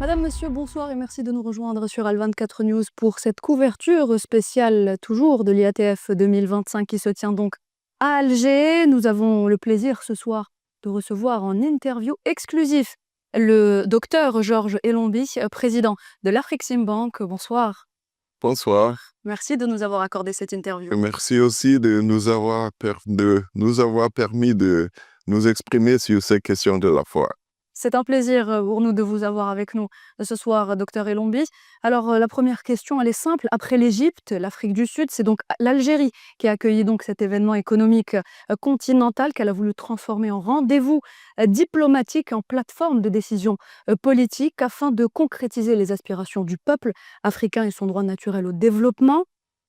Madame, monsieur, bonsoir et merci de nous rejoindre sur Al24 News pour cette couverture spéciale toujours de l'IATF 2025 qui se tient donc à Alger. Nous avons le plaisir ce soir de recevoir en interview exclusif le docteur Georges Elombi, président de l'Afreximbank. Bonsoir. Bonsoir. Merci de nous avoir accordé cette interview. Merci aussi de nous avoir permis de nous exprimer sur ces questions de la foi. C'est un plaisir pour nous de vous avoir avec nous ce soir, docteur Elombi. Alors, la première question, elle est simple. Après l'Égypte, l'Afrique du Sud, c'est donc l'Algérie qui a accueilli donc cet événement économique continental qu'elle a voulu transformer en rendez-vous diplomatique, en plateforme de décision politique afin de concrétiser les aspirations du peuple africain et son droit naturel au développement.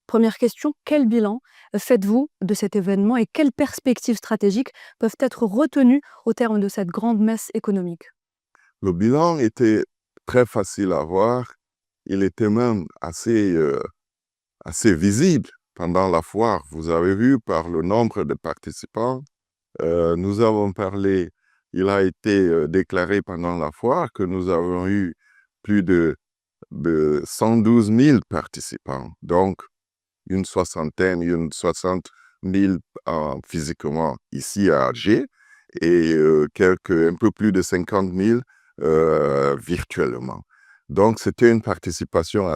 Première question, quel bilan faites-vous de cet événement et quelles perspectives stratégiques peuvent être retenues au terme de cette grande messe économique? Le bilan était très facile à voir. Il était même assez visible pendant la foire. Vous avez vu par le nombre de participants. Nous avons parlé, il a été déclaré pendant la foire que nous avons eu plus de 112 000 participants. Donc, une 60 000 physiquement ici à Alger et un peu plus de 50 000 virtuellement. Donc, c'était une participation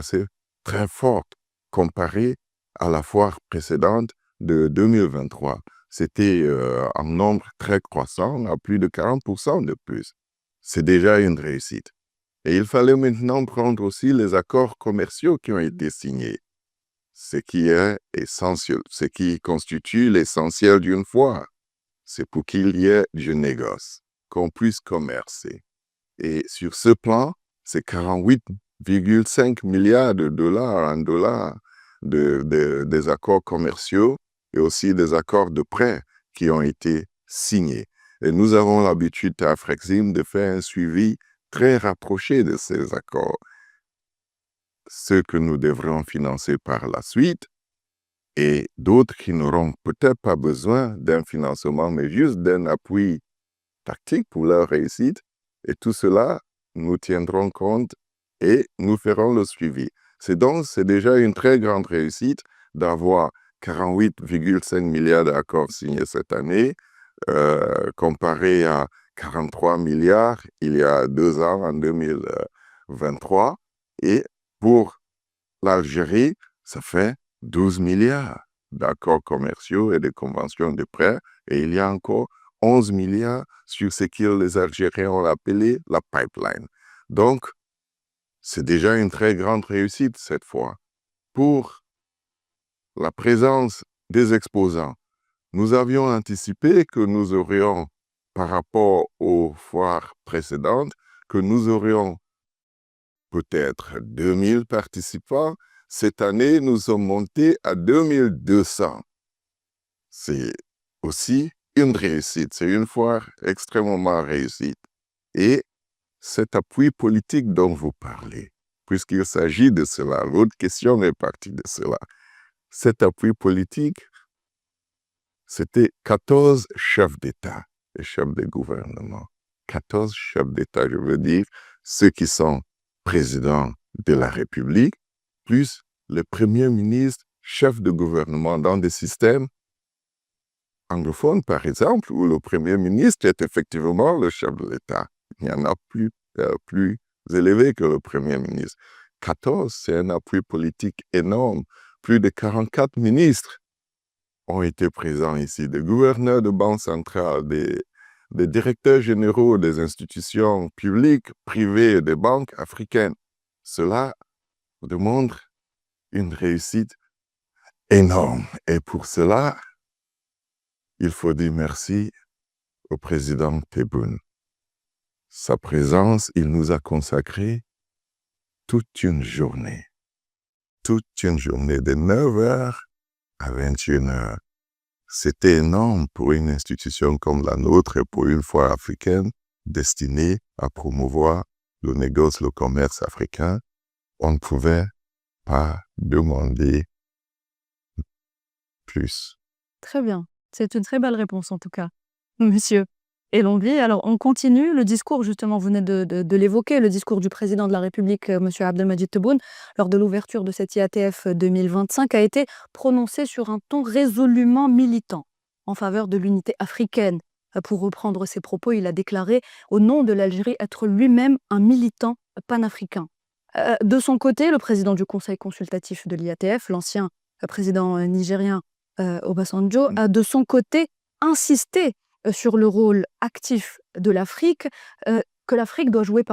très forte comparée à la foire précédente de 2023. C'était un nombre très croissant, à plus de 40% de plus. C'est déjà une réussite. Et il fallait maintenant prendre aussi les accords commerciaux qui ont été signés. Ce qui est essentiel, ce qui constitue l'essentiel d'une foire. C'est pour qu'il y ait du négoce, qu'on puisse commercer. Et sur ce plan, c'est 48,5 milliards de dollars des accords commerciaux et aussi des accords de prêt qui ont été signés. Et nous avons l'habitude à Afrexim de faire un suivi très rapproché de ces accords. Ceux que nous devrions financer par la suite et d'autres qui n'auront peut-être pas besoin d'un financement, mais juste d'un appui tactique pour leur réussite. Et tout cela, nous tiendrons compte et nous ferons le suivi. C'est déjà une très grande réussite d'avoir 48,5 milliards d'accords signés cette année, comparé à 43 milliards il y a 2 ans, en 2023. Et pour l'Algérie, ça fait 12 milliards d'accords commerciaux et de conventions de prêt. Et il y a encore 11 milliards sur ce que les Algériens ont appelé la pipeline. Donc, c'est déjà une très grande réussite cette fois. Pour la présence des exposants, nous avions anticipé que nous aurions, par rapport aux foires précédentes, que nous aurions peut-être 2000 participants. Cette année, nous sommes montés à 2200. C'est aussi une réussite. C'est une foire extrêmement réussite. Et cet appui politique dont vous parlez, puisqu'il s'agit de cela, l'autre question est partie de cela. Cet appui politique, c'était 14 chefs d'État et chefs de gouvernement. 14 chefs d'État, je veux dire, ceux qui sont présidents de la République, plus le premier ministre, chef de gouvernement dans des systèmes anglophones, par exemple, où le premier ministre est effectivement le chef de l'État. Il y en a plus élevé que le premier ministre. 14, c'est un appui politique énorme. Plus de 44 ministres ont été présents ici, des gouverneurs de banque centrale, des directeurs généraux des institutions publiques, privées et des banques africaines. Cela démontre une réussite énorme. Et pour cela, il faut dire merci au président Tebboune. Sa présence, il nous a consacré toute une journée de 9h à 21h. C'était énorme pour une institution comme la nôtre et pour une foire africaine destinée à promouvoir le négoce, le commerce africain. On ne pouvait pas demander plus. Très bien. C'est une très belle réponse en tout cas, monsieur. Elombi. Alors, on continue. Le discours, justement, vous venez de l'évoquer, le discours du président de la République, M. Abdelmadjid Tebboune, lors de l'ouverture de cette IATF 2025, a été prononcé sur un ton résolument militant en faveur de l'unité africaine. Pour reprendre ses propos, il a déclaré, au nom de l'Algérie, être lui-même un militant panafricain. De son côté, le président du Conseil consultatif de l'IATF, l'ancien président nigérien Obasanjo, a de son côté insisté sur le rôle actif de l'Afrique, que l'Afrique doit jouer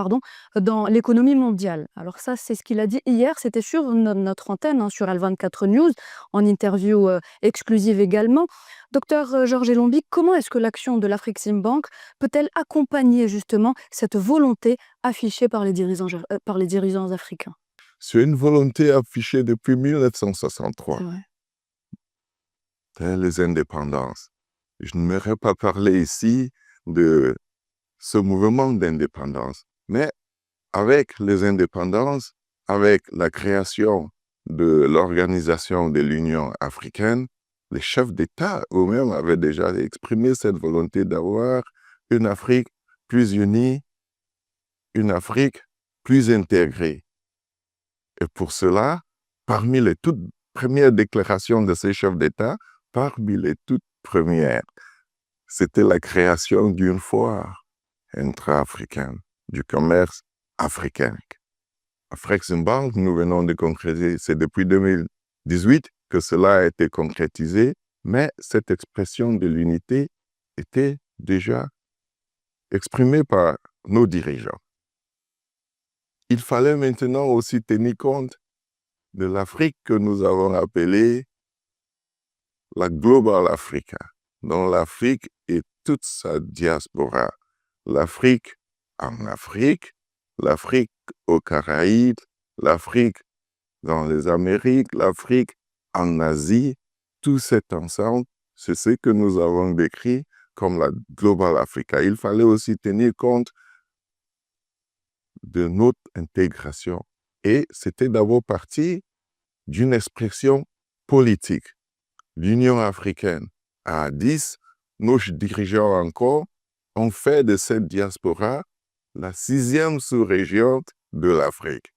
dans l'économie mondiale. Alors ça, c'est ce qu'il a dit hier, c'était sur notre antenne, sur L24 News, en interview exclusive également. Docteur Georges Elombi, comment est-ce que l'action de l'Afreximbank peut-elle accompagner justement cette volonté affichée par les dirigeants africains? C'est une volonté affichée depuis 1963. C'est vrai. C'est les indépendances. Je n'aimerais pas parler ici de ce mouvement d'indépendance, mais avec les indépendances, avec la création de l'organisation de l'Union africaine, les chefs d'État eux-mêmes avaient déjà exprimé cette volonté d'avoir une Afrique plus unie, une Afrique plus intégrée. Et pour cela, parmi les toutes premières déclarations de ces chefs d'État, parmi les toutes premières, c'était la création d'une foire intra-africaine, du commerce africain. Afreximbank, nous venons de concrétiser, c'est depuis 2018 que cela a été concrétisé, mais cette expression de l'unité était déjà exprimée par nos dirigeants. Il fallait maintenant aussi tenir compte de l'Afrique que nous avons appelée la Global Africa, dont l'Afrique et toute sa diaspora. L'Afrique en Afrique, l'Afrique aux Caraïbes, l'Afrique dans les Amériques, l'Afrique en Asie, tout cet ensemble, c'est ce que nous avons décrit comme la Global Africa. Il fallait aussi tenir compte de notre intégration. Et c'était d'abord parti d'une expression politique. L'Union africaine à 10, nos dirigeants encore, ont fait de cette diaspora la 6e sous-région de l'Afrique.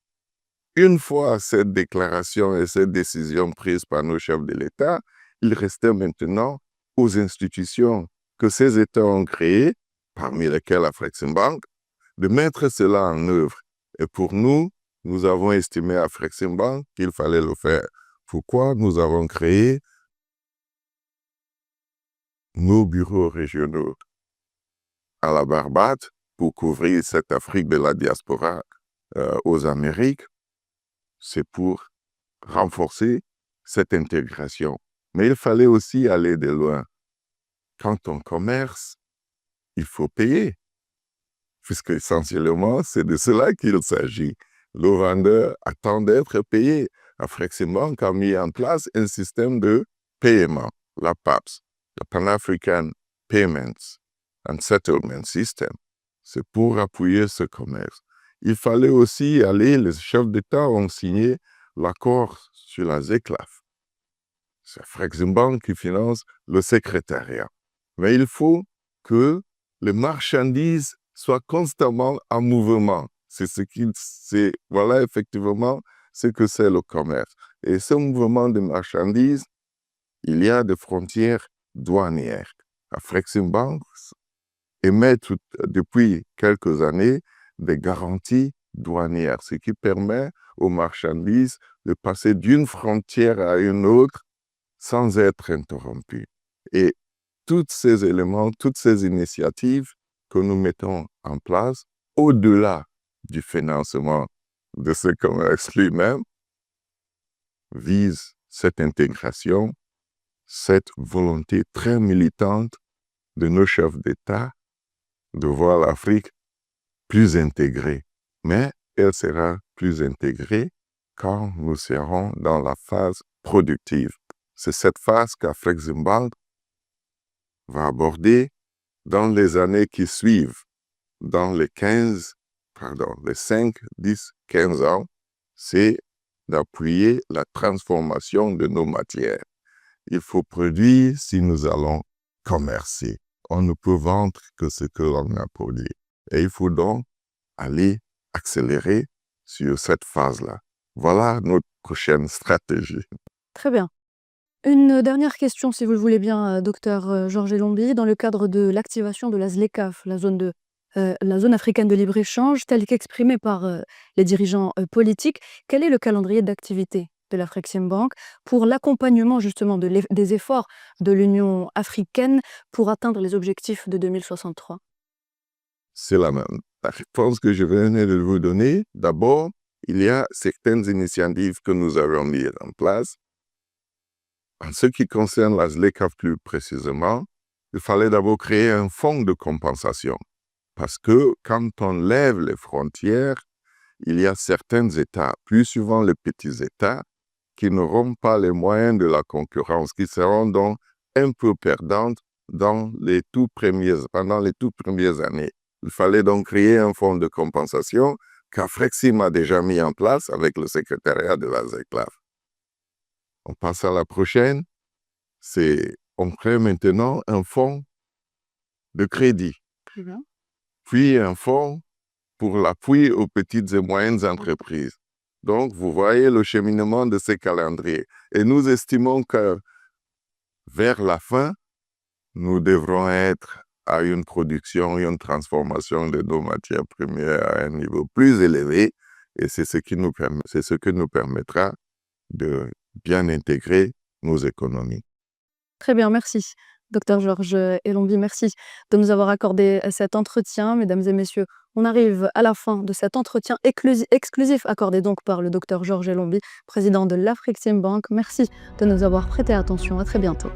Une fois cette déclaration et cette décision prise par nos chefs de l'État, il restait maintenant aux institutions que ces États ont créées, parmi lesquelles Afreximbank, de mettre cela en œuvre. Et pour nous, nous avons estimé à Afreximbank qu'il fallait le faire. Pourquoi nous avons créé nos bureaux régionaux à la Barbade pour couvrir cette Afrique de la diaspora aux Amériques? C'est pour renforcer cette intégration. Mais il fallait aussi aller de loin. Quand on commerce, il faut payer, puisque essentiellement, c'est de cela qu'il s'agit. Le vendeur attend d'être payé. Afreximbank a mis en place un système de paiement, la PAPS, le Pan-African Payments and Settlement System. C'est pour appuyer ce commerce. Il fallait aussi aller, les chefs d'État ont signé l'accord sur la ZECLAF. C'est Afreximbank qui finance le secrétariat. Mais il faut que les marchandises soient constamment en mouvement. Voilà effectivement ce que c'est le commerce. Et ce mouvement de marchandises, il y a des frontières douanières. Afreximbank émet depuis quelques années des garanties douanières, ce qui permet aux marchandises de passer d'une frontière à une autre sans être interrompues. Et tous ces éléments, toutes ces initiatives que nous mettons en place, au-delà du financement de ce commerce lui-même, visent cette intégration, cette volonté très militante de nos chefs d'État de voir l'Afrique plus intégrée. Mais elle sera plus intégrée quand nous serons dans la phase productive. C'est cette phase qu'Afreximbank va aborder dans les années qui suivent, dans les 5, 10, 15 ans, c'est d'appuyer la transformation de nos matières. Il faut produire si nous allons commercer. on ne peut vendre que ce que l'on a produit. Et il faut donc aller accélérer sur cette phase-là. Voilà notre prochaine stratégie. Très bien. Une dernière question, si vous le voulez bien, docteur Georges Elombi. Dans le cadre de l'activation de la ZLECAf, la zone africaine de libre-échange, telle qu'exprimée par les dirigeants politiques, quel est le calendrier d'activité de l'Afreximbank pour l'accompagnement justement des efforts de l'Union africaine pour atteindre les objectifs de 2063? C'est la même. La réponse que je venais de vous donner, d'abord, il y a certaines initiatives que nous avons mises en place. En ce qui concerne la ZLECAf plus précisément, il fallait d'abord créer un fonds de compensation. Parce que quand on lève les frontières, il y a certains États, plus souvent les petits États, qui n'auront pas les moyens de la concurrence, qui seront donc un peu perdantes pendant les toutes premières années. Il fallait donc créer un fonds de compensation qu'Afrexim a déjà mis en place avec le secrétariat de la ZLECAf. On passe à la prochaine, on crée maintenant un fonds de crédit, Très bien. puis un fonds pour l'appui aux petites et moyennes entreprises. Donc, vous voyez le cheminement de ces calendriers. Et nous estimons que vers la fin, nous devrons être à une production et une transformation de nos matières premières à un niveau plus élevé. Et c'est ce qui nous permettra de bien intégrer nos économies. Très bien, merci. Docteur Georges Elombi, merci de nous avoir accordé cet entretien. Mesdames et messieurs, on arrive à la fin de cet entretien exclusif accordé donc par le docteur Georges Elombi, président de l'Afreximbank. Merci de nous avoir prêté attention. À très bientôt.